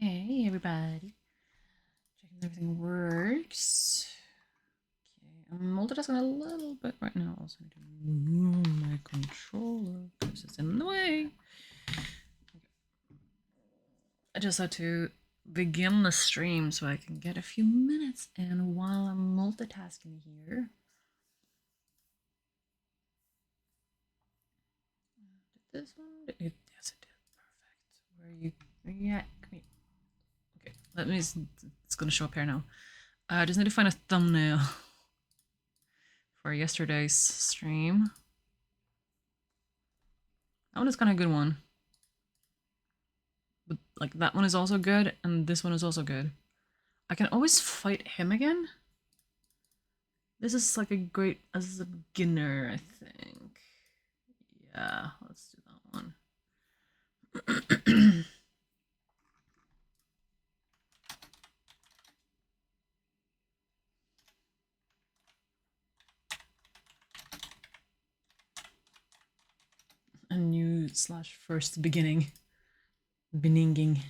Hey everybody. Checking if everything works. Okay, I'm multitasking a little bit right now. Also need to move my controller because it's in the way. Okay. I just had to begin the stream so I can get a few minutes, and while I'm multitasking here. Did this one? Yes, it did. Perfect. Where are you? Yeah, come here. Okay, let me. It's gonna show up here now. I just need to find a thumbnail for yesterday's stream. That one is kind of a good one. But like that one is also good, and this one is also good. I can always fight him again. This is like a great as a beginner, I think. Yeah, let's do that one. A new slash first beginning. Beninging.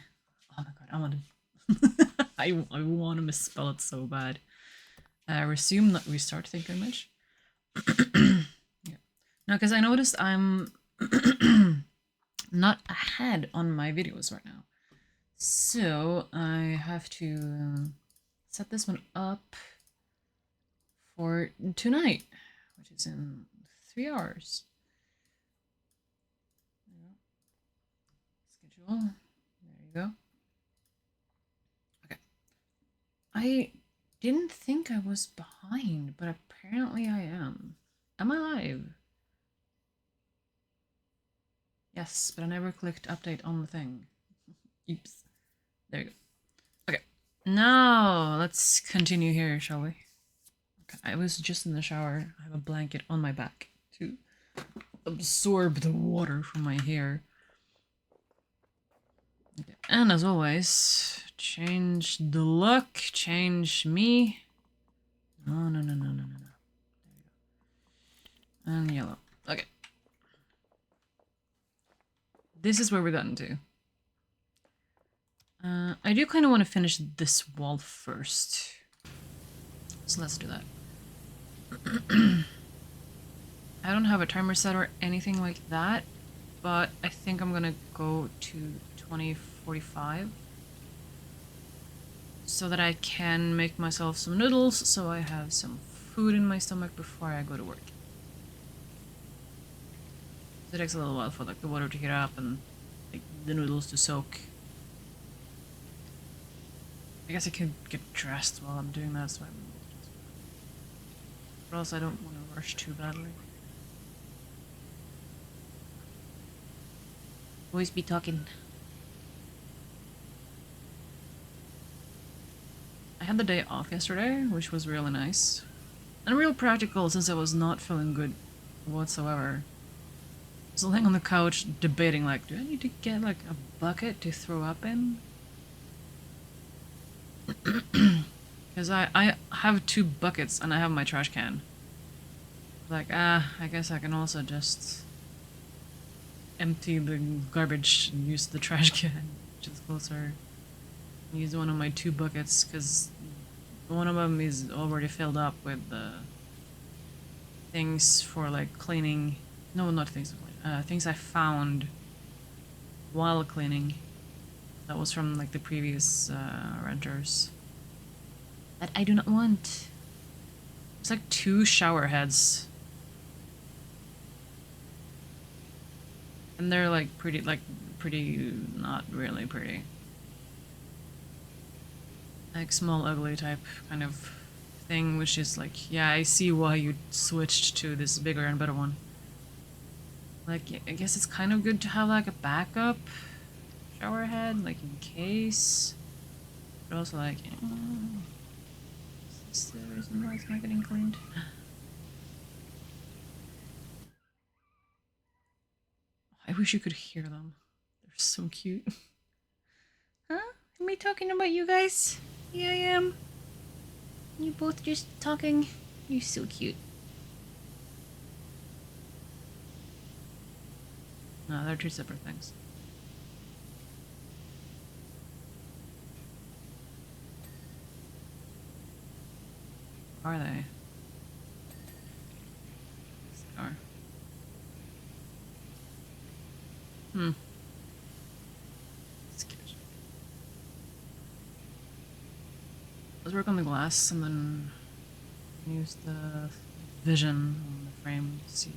Oh my god, I want to. I want to misspell it so bad. Resume, not restart, think image. Yeah. Now, because I noticed I'm not ahead on my videos right now. So I have to set this one up for tonight, which is in 3 hours. Schedule. There you go. Okay. I didn't think I was behind, but apparently I am. Am I live? Yes, but I never clicked update on the thing. Oops. There you go. Okay. Now let's continue here, shall we? Okay. I was just in the shower. I have a blanket on my back to absorb the water from my hair. Okay. And as always, change the look, change me. No, no, no, no, no, no, no. There you go. And yellow. Okay. This is where we're gotten to. I do kind of want to finish this wall first. So let's do that. I don't have a timer set or anything like that, but I think I'm gonna go to 2045 so that I can make myself some noodles so I have some food in my stomach before I go to work. It takes a little while for like the water to heat up and like the noodles to soak. I guess I can get dressed while I'm doing that, so but also I don't want to rush too badly. Always be talking. I had the day off yesterday, which was really nice. And real practical since I was not feeling good whatsoever. I was laying on the couch debating like, do I need to get like a bucket to throw up in? Because I have 2 buckets and I have my trash can. Like, I guess I can also just empty the garbage and use the trash can, which is closer. Use one of my 2 buckets because one of them is already filled up with the things for like cleaning. No, not things. Things I found while cleaning. That was from like the previous renters. That I do not want. It's like 2 shower heads. And they're like pretty, not really pretty. Like small ugly type kind of thing, which is like, yeah, I see why you switched to this bigger and better one. Like, I guess it's kind of good to have like a backup shower head, like in case. But also like, is this the reason why it's not getting cleaned? I wish you could hear them. They're so cute. Huh? Am I talking about you guys? Yeah, I am. You both just talking. You're so cute. No, they're 2 separate things. Are they? Yes, they are. Hmm. Scared. Let's work on the glass and then use the vision on the frame to see.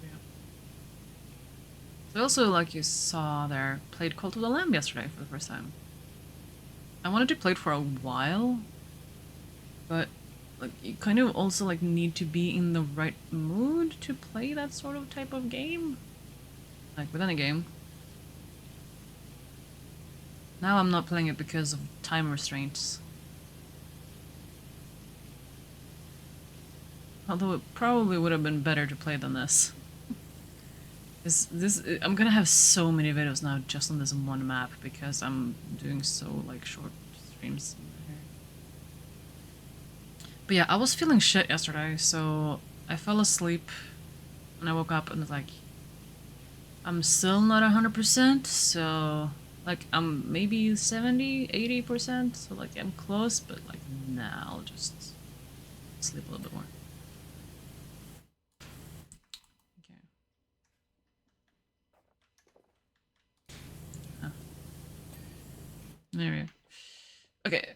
Yeah. So also, like you saw there, played Cult of the Lamb yesterday for the first time. I wanted to play it for a while, but like you kind of also like need to be in the right mood to play that sort of type of game. Like with any game. Now I'm not playing it because of time restraints. Although it probably would have been better to play than this. I'm gonna have so many videos now just on this one map because I'm doing so like short streams. But yeah, I was feeling shit yesterday, so I fell asleep and I woke up and was like, I'm still not 100%, so like I'm maybe 70, 80%, so like I'm close, but like nah, I'll just sleep a little bit more. Okay. Oh. There we go. Okay.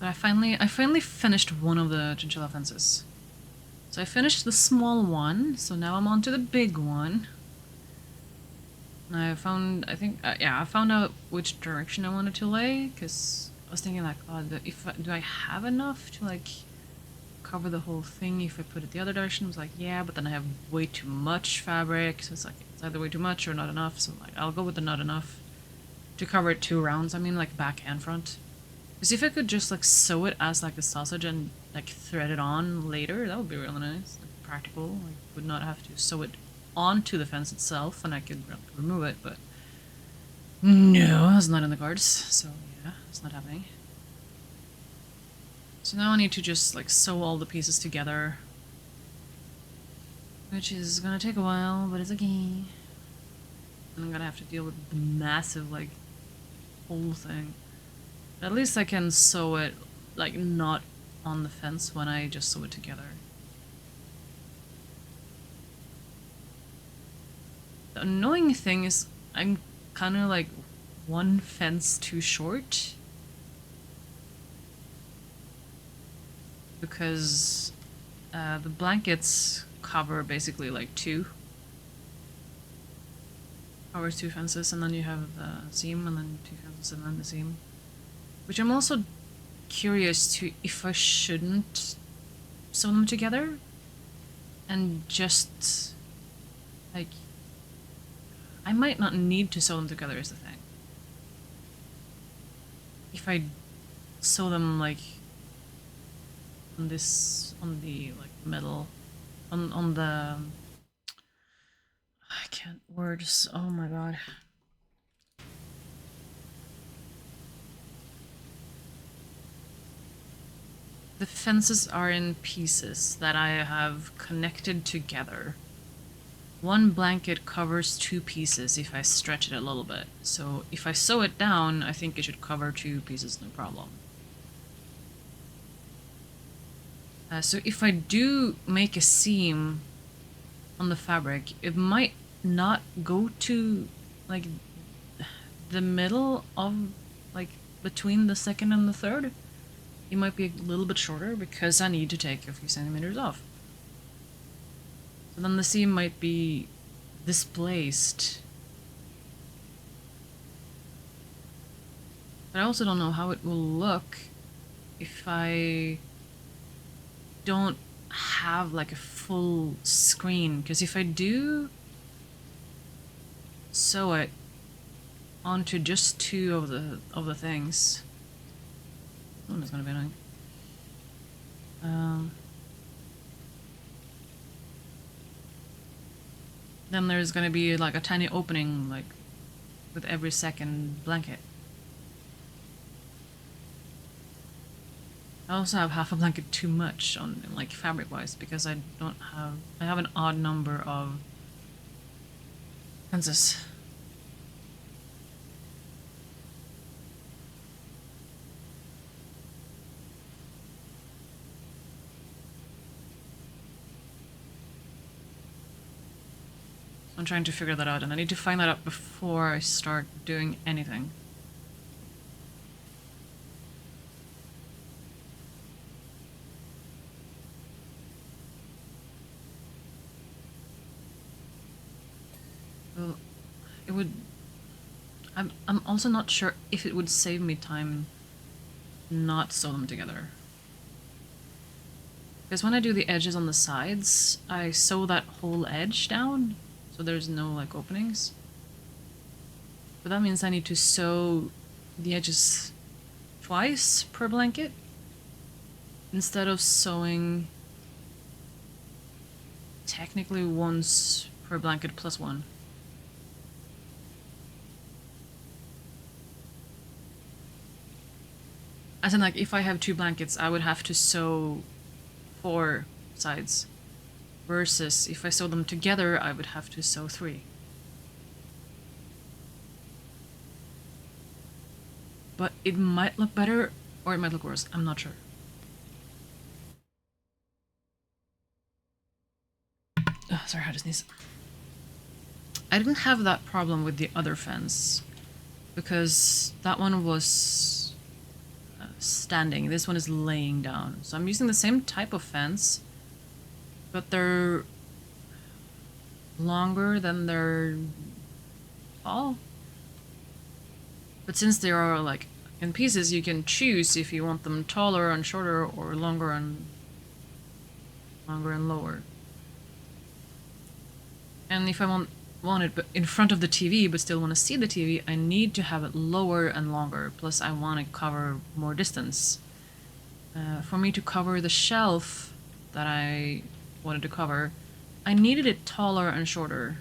But I finally finished one of the chinchilla fences. So I finished the small one, so now I'm on to the big one. And I found, I think, yeah, I found out which direction I wanted to lay, because I was thinking like, oh, do I have enough to like cover the whole thing if I put it the other direction? I was like, yeah, but then I have way too much fabric, so it's like, it's either way too much or not enough, so like, I'll go with the not enough to cover it 2 rounds, I mean like back and front. Because if I could just like sew it as like a sausage and like thread it on later, that would be really nice, like practical. I would not have to sew it onto the fence itself and I could remove it, but no, it's not in the cards, so yeah, it's not happening. So now I need to just like sew all the pieces together, which is gonna take a while, but it's okay. And I'm gonna have to deal with the massive like whole thing. At least I can sew it, like, not on the fence when I just sew it together. The annoying thing is I'm kind of like one fence too short. Because the blankets cover basically like 2. Covers 2 fences, and then you have the seam, and then 2 fences, and then the seam. Which I'm also curious to if I shouldn't sew them together and just like I might not need to sew them together is the thing. If I sew them like on the like metal on the I can't words, oh my god. The fences are in pieces that I have connected together. One blanket covers 2 pieces if I stretch it a little bit. So if I sew it down, I think it should cover 2 pieces, no problem. So if I do make a seam on the fabric, it might not go to like the middle of like between the second and the third. It might be a little bit shorter because I need to take a few centimeters off. So then the seam might be displaced. But I also don't know how it will look if I don't have like a full screen, because if I do sew it onto just 2 of the things, one is gonna be annoying. Then there's gonna be like a tiny opening like with every second blanket. I also have half a blanket too much on, like, fabric-wise, because I have an odd number of fences. I'm trying to figure that out, and I need to find that out before I start doing anything. Well, it would... I'm also not sure if it would save me time not sew them together. Because when I do the edges on the sides, I sew that whole edge down, so there's no, like, openings. But that means I need to sew the edges twice per blanket, instead of sewing technically once per blanket plus one. As in, like, if I have 2 blankets, I would have to sew 4 sides. Versus, if I sew them together, I would have to sew 3. But it might look better, or it might look worse. I'm not sure. Oh, sorry, I just sneeze. I didn't have that problem with the other fence, because that one was standing. This one is laying down. So I'm using the same type of fence, but they're longer than they're tall. But since they are, like, in pieces, you can choose if you want them taller and shorter, or longer and lower. And if I want it in front of the TV but still want to see the TV, I need to have it lower and longer. Plus I want to cover more distance. For me to cover the shelf that I wanted to cover, I needed it taller and shorter.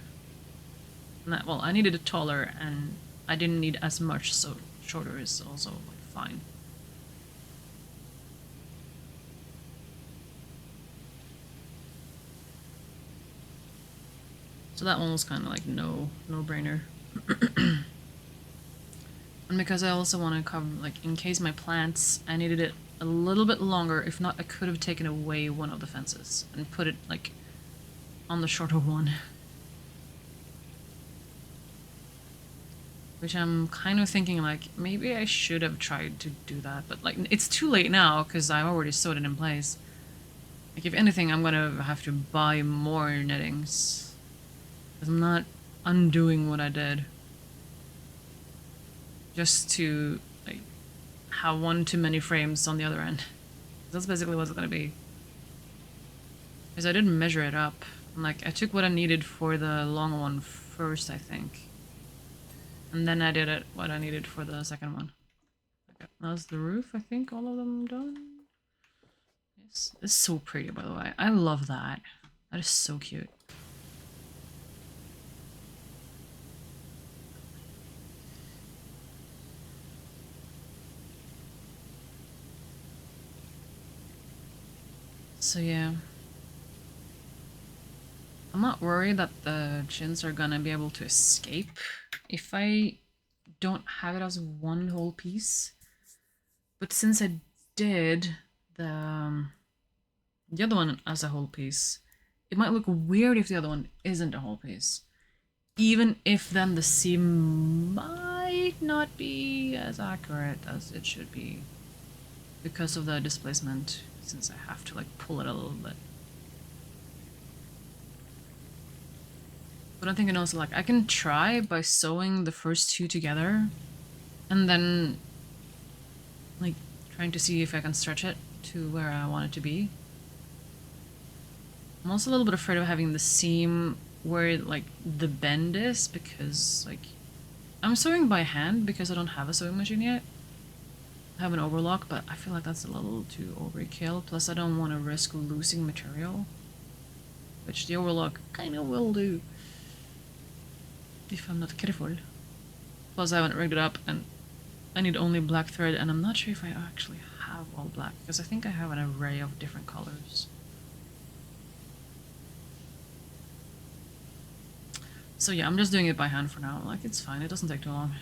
Well, I needed it taller, and I didn't need as much, so shorter is also, like, fine. So that one was kind of like no-brainer. And because I also want to cover, like, in case my plants, I needed it a little bit longer. If not, I could have taken away one of the fences and put it, like, on the shorter one. Which I'm kind of thinking, like, maybe I should have tried to do that. But, like, it's too late now, because I already sewed it in place. Like, if anything, I'm gonna have to buy more knittings. Because I'm not undoing what I did. Just to, like, have one too many frames on the other end. That's basically what it's gonna be. Because I didn't measure it up. Like, I took what I needed for the long one first, I think. And then I did what I needed for the second one. Okay, that's the roof, I think, all of them done. It's so pretty, by the way. I love that. That is so cute. So yeah. I'm not worried that the chins are gonna be able to escape if I don't have it as one whole piece. But since I did the other one as a whole piece, it might look weird if the other one isn't a whole piece. Even if then the seam might not be as accurate as it should be because of the displacement, since I have to, like, pull it a little bit. But I'm thinking also, like, I can try by sewing the first 2 together and then, like, trying to see if I can stretch it to where I want it to be. I'm also a little bit afraid of having the seam where, like, the bend is, because, like, I'm sewing by hand because I don't have a sewing machine yet. I have an overlock, but I feel like that's a little too overkill. Plus I don't want to risk losing material, which the overlock kind of will do if I'm not careful. Plus I haven't rigged it up, and I need only black thread, and I'm not sure if I actually have all black, because I think I have an array of different colors. So yeah, I'm just doing it by hand for now. Like, it's fine, it doesn't take too long.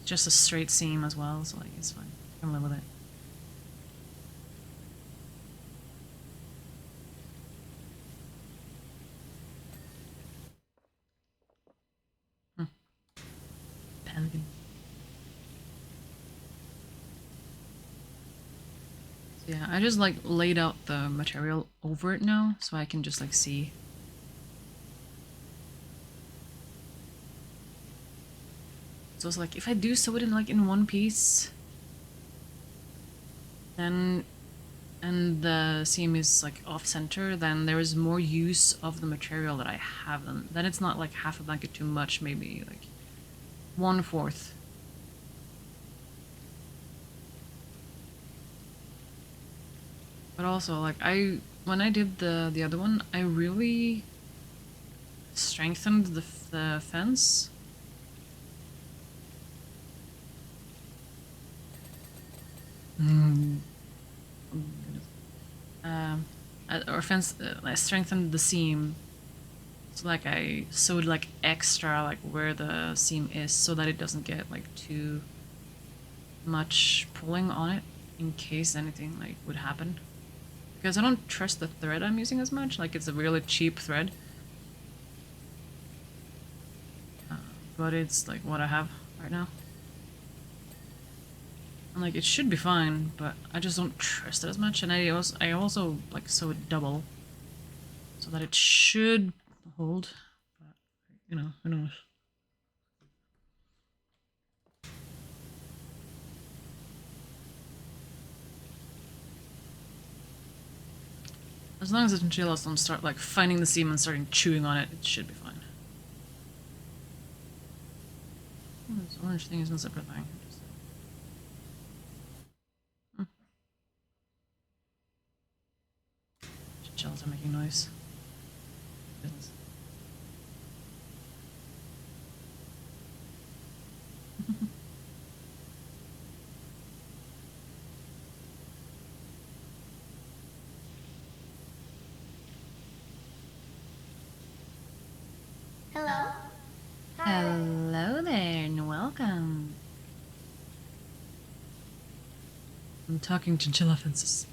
Just a straight seam as well, so like, it's fine. I can live with it. Pelican. So yeah, I just like laid out the material over it now, so I can just like see. So it's like, if I do sew it in like in one piece, then, and the seam is like off center, then there is more use of the material that I have. Then it's not like half a blanket too much, maybe like 1/4. But also, like, when I did the other one, I really strengthened the fence. Or fence, I strengthened the seam. So like I sewed like extra like where the seam is, so that it doesn't get like too much pulling on it in case anything like would happen. Because I don't trust the thread I'm using as much. Like, it's a really cheap thread. But it's like what I have right now. And like, it should be fine, but I just don't trust it as much. And I also like sew it double, so that it should hold. But you know, who knows? As long as the chinchillas don't start like finding the seam and starting chewing on it, it should be fine. Oh, this orange thing is a separate thing. Chinchillas are making noise. Hello. Hello there and welcome. I'm talking chinchilla fences.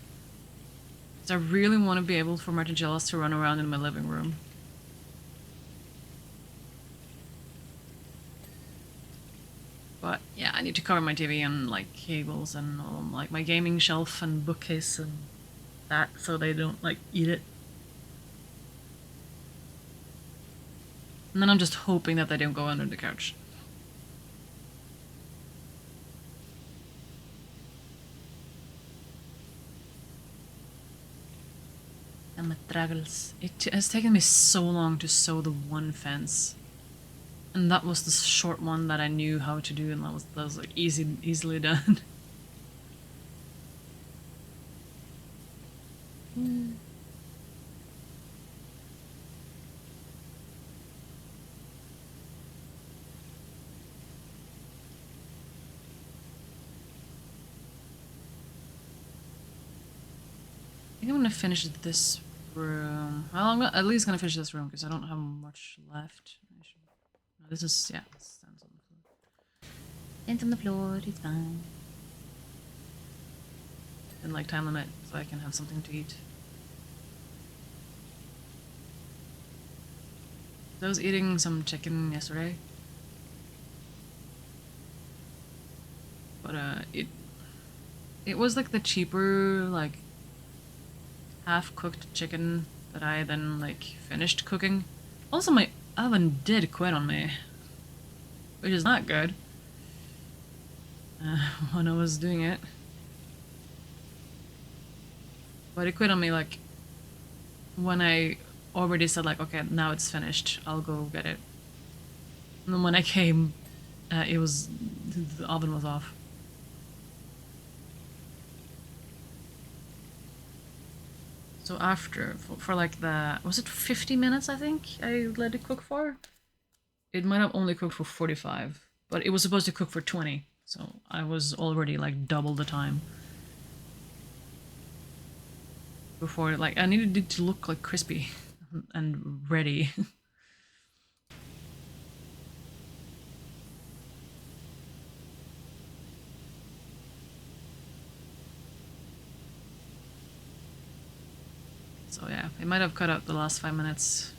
So I really want to be able for my chinchillas to run around in my living room. But yeah, I need to cover my TV and like cables and all, like my gaming shelf and bookcase and that, so they don't like eat it. And then I'm just hoping that they don't go under the couch. And my struggles. It has taken me so long to sew the one fence. And that was the short one that I knew how to do, and that was like easily done. I think I'm gonna finish this room. Well, I'm at least gonna finish this room because I don't have much left. No, this is, yeah, it stands on the floor. Stands on the floor, it's fine. And like time limit, so I can have something to eat. I was eating some chicken yesterday. But it was like the cheaper, like half-cooked chicken that I then like finished cooking. Also, my oven did quit on me, which is not good when I was doing it. But it quit on me like when I already said like, okay, now it's finished, I'll go get it. And then when I came, the oven was off. So after, for like was it 50 minutes, I think, I let it cook for? It might have only cooked for 45. But it was supposed to cook for 20, so I was already like double the time. Before, like, I needed it to look like crispy and ready. So yeah, it might have cut out the last 5 minutes.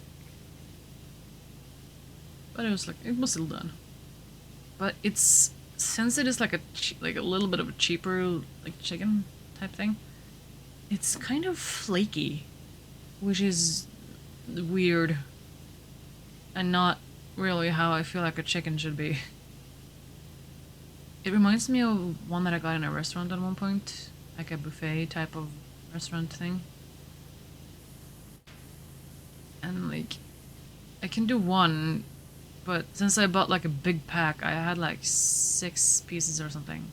But it was like, it was still done. But it's, since it is like a little bit of a cheaper like chicken type thing, it's kind of flaky, which is weird and not really how I feel like a chicken should be. It reminds me of one that I got in a restaurant at one point, like a buffet type of restaurant thing. And like, I can do one, but since I bought like a big pack, I had like 6 pieces or something.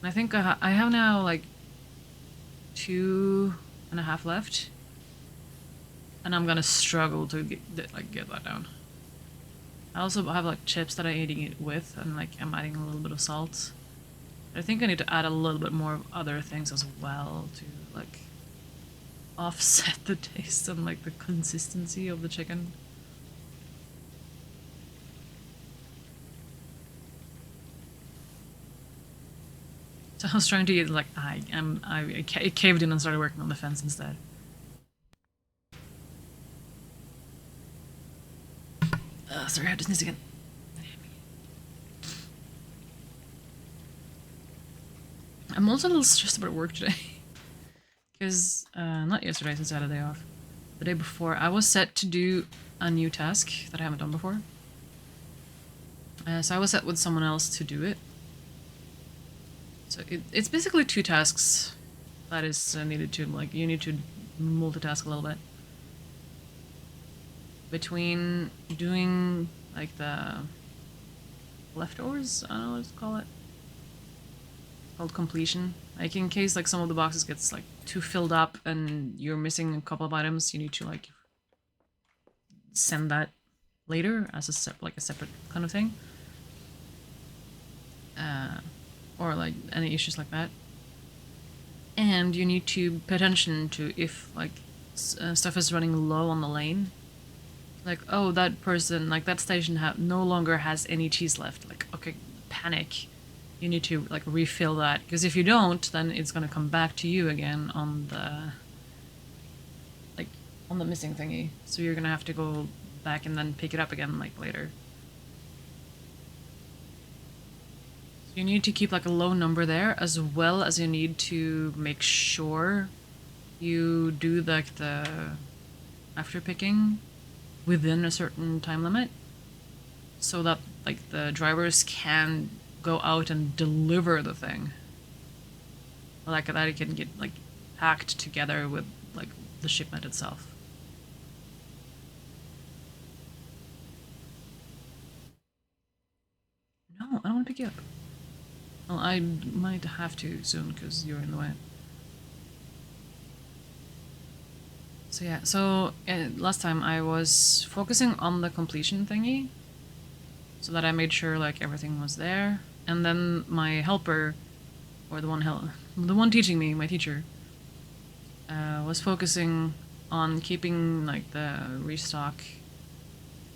And I think I have now like 2.5 left, and I'm gonna struggle to get that down. I also have like chips that I'm eating it with, and like I'm adding a little bit of salt. I think I need to add a little bit more of other things as well to like offset the taste and like the consistency of the chicken. So I was trying to eat like I caved in and started working on the fence instead. Sorry, I had to sneeze again. I'm also a little stressed about work today. Because, not yesterday since I had a day off. The day before, I was set to do a new task that I haven't done before. So I was set with someone else to do it. So it's basically 2 tasks that is needed to, like, you need to multitask a little bit. Between doing, like, the leftovers, I don't know what to call it. It's called completion. Like, in case, like, some of the boxes gets, like, too filled up and you're missing a couple of items, you need to, like, send that later as a separate kind of thing. Or, like, any issues like that. And you need to pay attention to if, like, stuff is running low on the lane. Like, oh, that person, like, that station no longer has any cheese left. Like, okay, panic. You need to, like, refill that. Because if you don't, then it's gonna come back to you again on the... like, on the missing thingy. So you're gonna have to go back and then pick it up again, like, later. So you need to keep, like, a low number there, as well as you need to make sure you do, like, the after picking within a certain time limit. So that, like, the drivers can go out and deliver the thing. Like that it can get, like, packed together with, like, the shipment itself. No, I don't want to pick you up. Well, I might have to soon because you're in the way. So yeah, so last time I was focusing on the completion thingy, so that I made sure like everything was there, and then my helper, or the one teaching me, my teacher, was focusing on keeping like the restock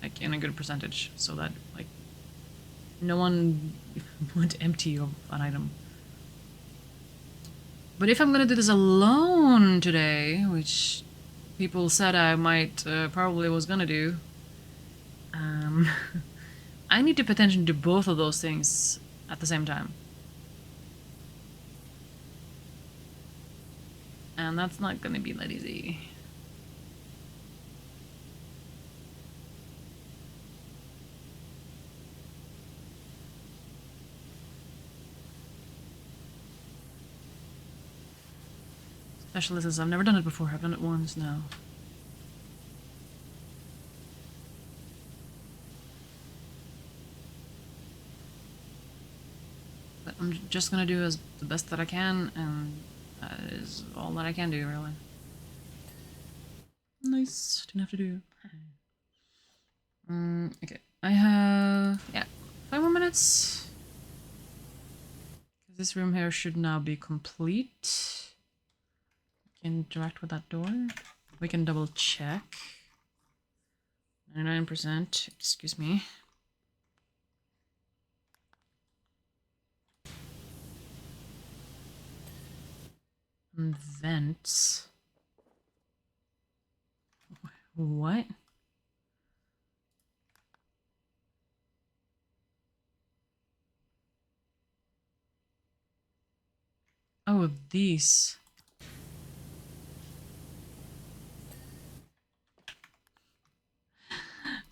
like in a good percentage, so that like no one went empty of an item. But if I'm gonna do this alone today, which people said I might probably was gonna do, I need to pay attention to both of those things at the same time. And that's not gonna be that easy. Especially since I've never done it before, I've done it once now. But I'm just gonna do the best that I can, and that is all that I can do, really. Nice, didn't have to do. Okay, I have, yeah, minutes. This room here should now be complete. We can interact with that door. We can double check. 99%, excuse me. And vents. What? Oh, these.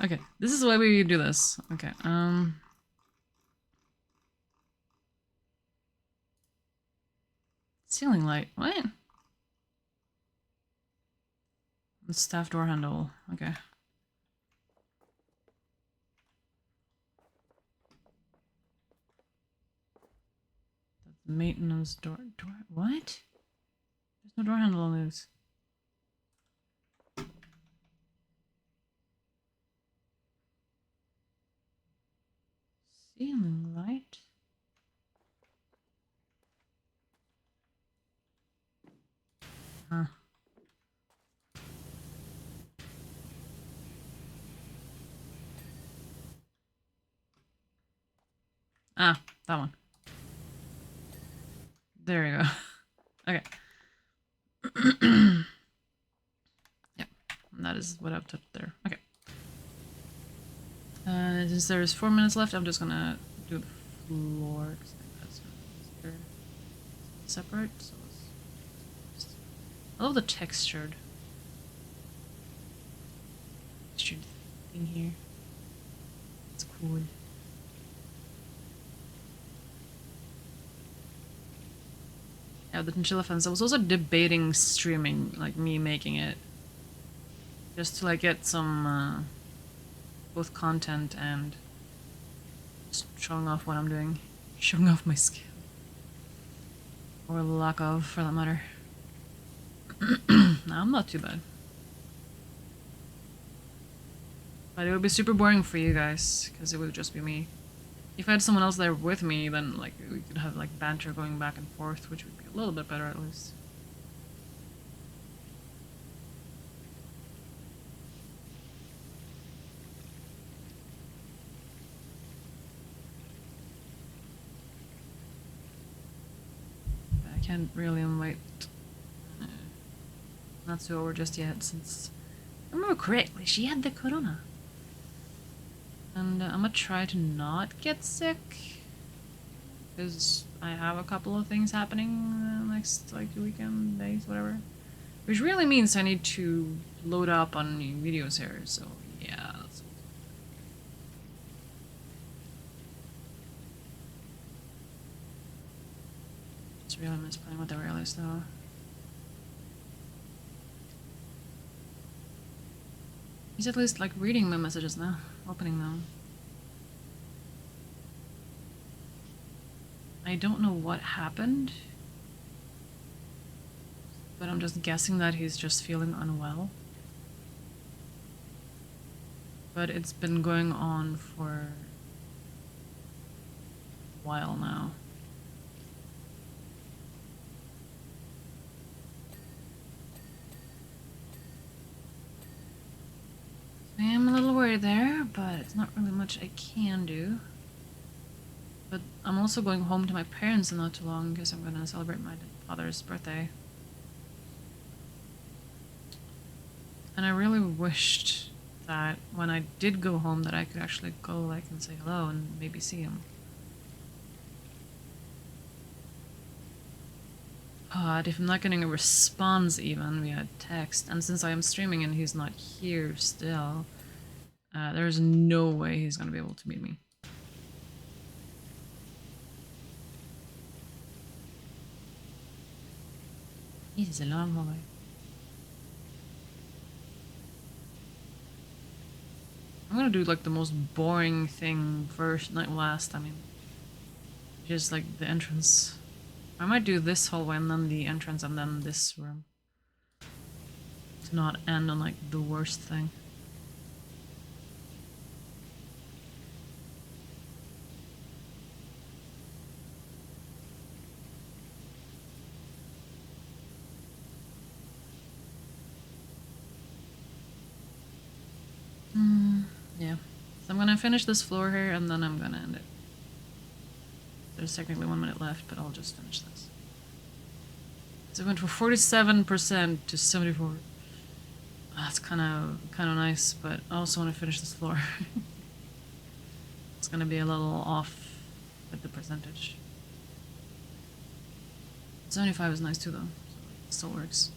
Okay, this is why we do this. Okay, ceiling light, what? Staff door handle, okay. Maintenance door, what? There's no door handle on those. Ceiling light? Huh. Ah, that one. There we go. Okay. Yep, that is what I've touched there. Okay. Since there's 4 minutes left, I'm just gonna do the floor. Cause that's easier. Separate. So I love the textured thing here. It's cool. Yeah, the chinchilla fence. I was also debating streaming, like me making it, just to like get some both content and just showing off what I'm doing, showing off my skill, or lack of, for that matter. No, I'm not too bad. But it would be super boring for you guys, because it would just be me. If I had someone else there with me, then like we could have like banter going back and forth, which would be a little bit better at least. But I can't really invite Natsu over just yet, since if I remember correctly, she had the corona. And I'm gonna try to not get sick, because I have a couple of things happening next like weekend, days, whatever. Which really means I need to load up on new videos here, so yeah. Just really miss playing with the wireless though. He's at least like reading my messages now, opening them. I don't know what happened, but I'm just guessing that he's just feeling unwell. But it's been going on for a while now. I am a little worried there, but it's not really much I can do. But I'm also going home to my parents in not too long, because I'm gonna celebrate my father's birthday. And I really wished that when I did go home that I could actually go like and say hello and maybe see him. But if I'm not getting a response even via text, and since I am streaming and he's not here still, there's no way he's gonna be able to meet me. It is a long hallway. I'm gonna do like the most boring thing first, not last, I mean. Just like the entrance. I might do this hallway and then the entrance and then this room. To not end on like the worst thing. Yeah. So I'm gonna finish this floor here and then I'm gonna end it. There's technically 1 minute left, but I'll just finish this. So it went from 47% to 74. That's kind of nice, but I also want to finish this floor. It's gonna be a little off with the percentage. 75 is nice too, though. So it still works.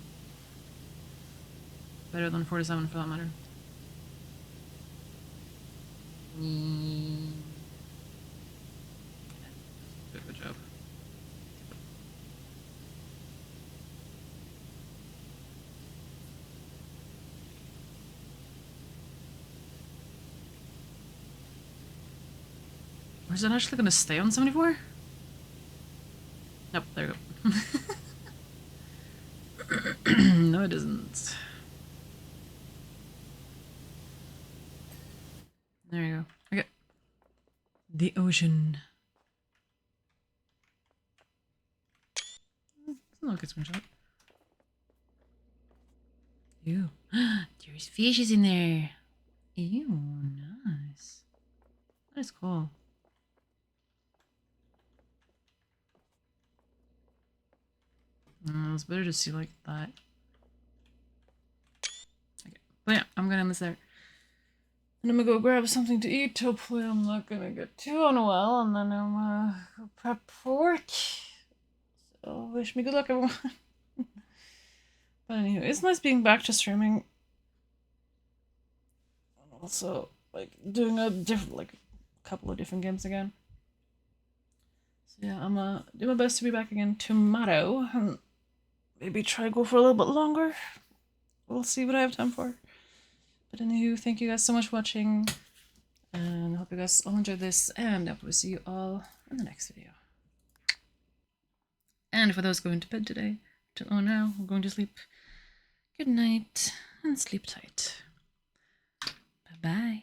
Better than 47 for that matter. Good job. Or is it actually gonna stay on 74? Nope, there you go. No, it isn't. There you go. Okay. The ocean. Look, it's one shot. Ew. There's fishes in there. Ew, nice. That is cool. It's better to see like that. Okay. But yeah, I'm gonna end this there. And I'm gonna go grab something to eat. Hopefully I'm not gonna get too unwell, and then I'm gonna go prep for work. So wish me good luck, everyone. But anyway, it's nice being back to streaming. And also, like, doing a couple of different games again. So yeah, I'm gonna do my best to be back again tomorrow, and maybe try to go for a little bit longer. We'll see what I have time for. But anywho, thank you guys so much for watching, and I hope you guys all enjoyed this, and I will see you all in the next video. And for those going to bed today, till now, we're going to sleep. Good night, and sleep tight. Bye-bye.